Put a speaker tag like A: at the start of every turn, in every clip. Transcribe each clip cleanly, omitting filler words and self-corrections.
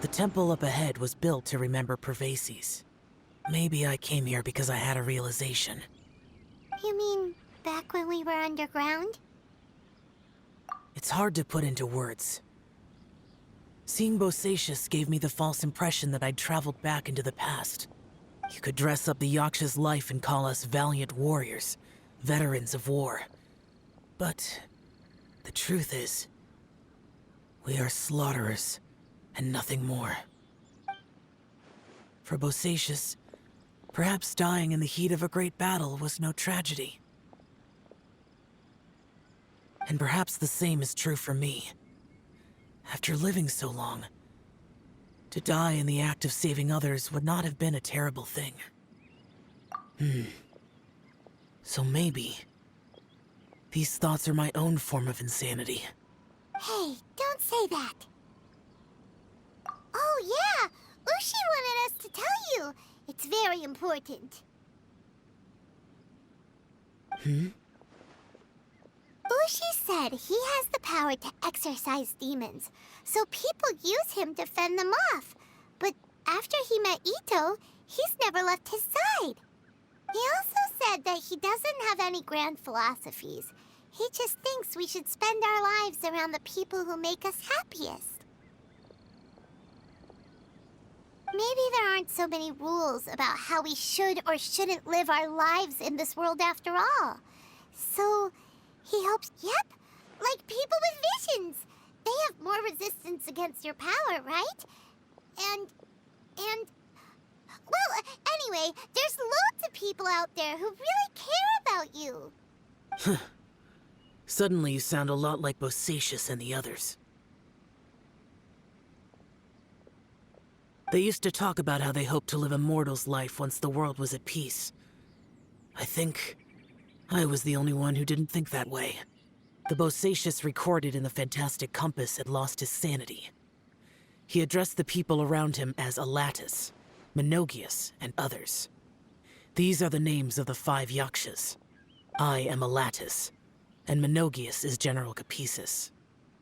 A: The temple up ahead was built to remember Pervases. Maybe I came here because I had a realization.
B: You mean back when we were underground?
A: It's hard to put into words. Seeing Bosacius gave me the false impression that I'd traveled back into the past. You could dress up the Yaksha's life and call us valiant warriors, veterans of war. But the truth is, we are slaughterers and nothing more. For Bosacius, perhaps dying in the heat of a great battle was no tragedy. And perhaps the same is true for me. After living so long, to die in the act of saving others would not have been a terrible thing. So maybe these thoughts are my own form of insanity.
B: Hey, don't say that. Oh yeah, Ushi wanted us to tell you. It's very important. Ushi said he has the power to exorcise demons, so people use him to fend them off. But after he met Ito, he's never left his side. He also said that he doesn't have any grand philosophies. He just thinks we should spend our lives around the people who make us happiest. Maybe there aren't so many rules about how we should or shouldn't live our lives in this world after all. So he hopes, yep, like people with visions. They have more resistance against your power, right? And, well, anyway, there's loads of people out there who really care about you.
A: Suddenly you sound a lot like Bosacius and the others. They used to talk about how they hoped to live a mortal's life once the world was at peace. I think I was the only one who didn't think that way. The Bosacius recorded in the Fantastic Compass had lost his sanity. He addressed the people around him as Alatus, Menogias, and others. These are the names of the 5 Yakshas. I am Alatus, and Menogias is General Capisis.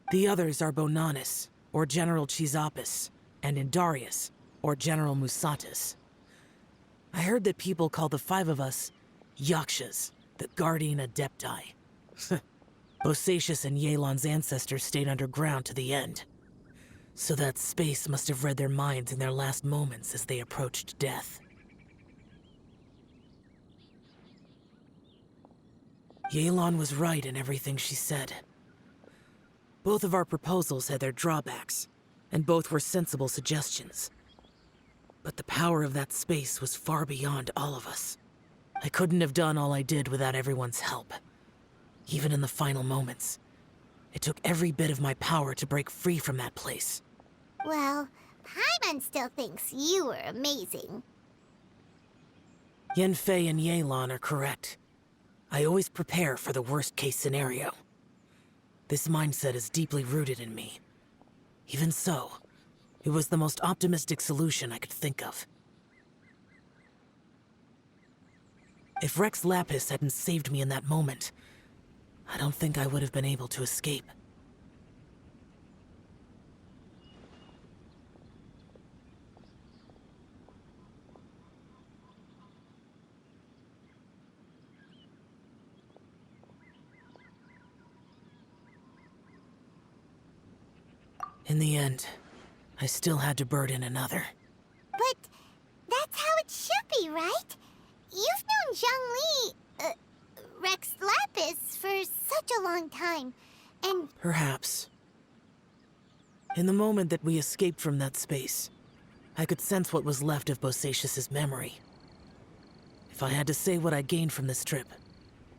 A: The others are Bonanis, or General Chisapis, and Indarius, or General Musatus. I heard that people call the 5 of us Yakshas, the Guardian Adepti. Bosacius and Yelan's ancestors stayed underground to the end. So that space must have read their minds in their last moments as they approached death. Yelan was right in everything she said. Both of our proposals had their drawbacks, and both were sensible suggestions. But the power of that space was far beyond all of us. I couldn't have done all I did without everyone's help. Even in the final moments, it took every bit of my power to break free from that place.
B: Well, Paimon still thinks you were amazing.
A: Yanfei and Yelan are correct. I always prepare for the worst-case scenario. This mindset is deeply rooted in me. Even so, it was the most optimistic solution I could think of. If Rex Lapis hadn't saved me in that moment, I don't think I would have been able to escape. In the end, I still had to burden another.
B: But that's how it should be, right? You've known Zhongli, Rex Lapis, for such a long time, and...
A: Perhaps. In the moment that we escaped from that space, I could sense what was left of Bosacius's memory. If I had to say what I gained from this trip,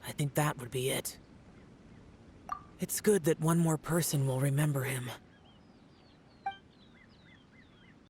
A: I think that would be it. It's good that one more person will remember him.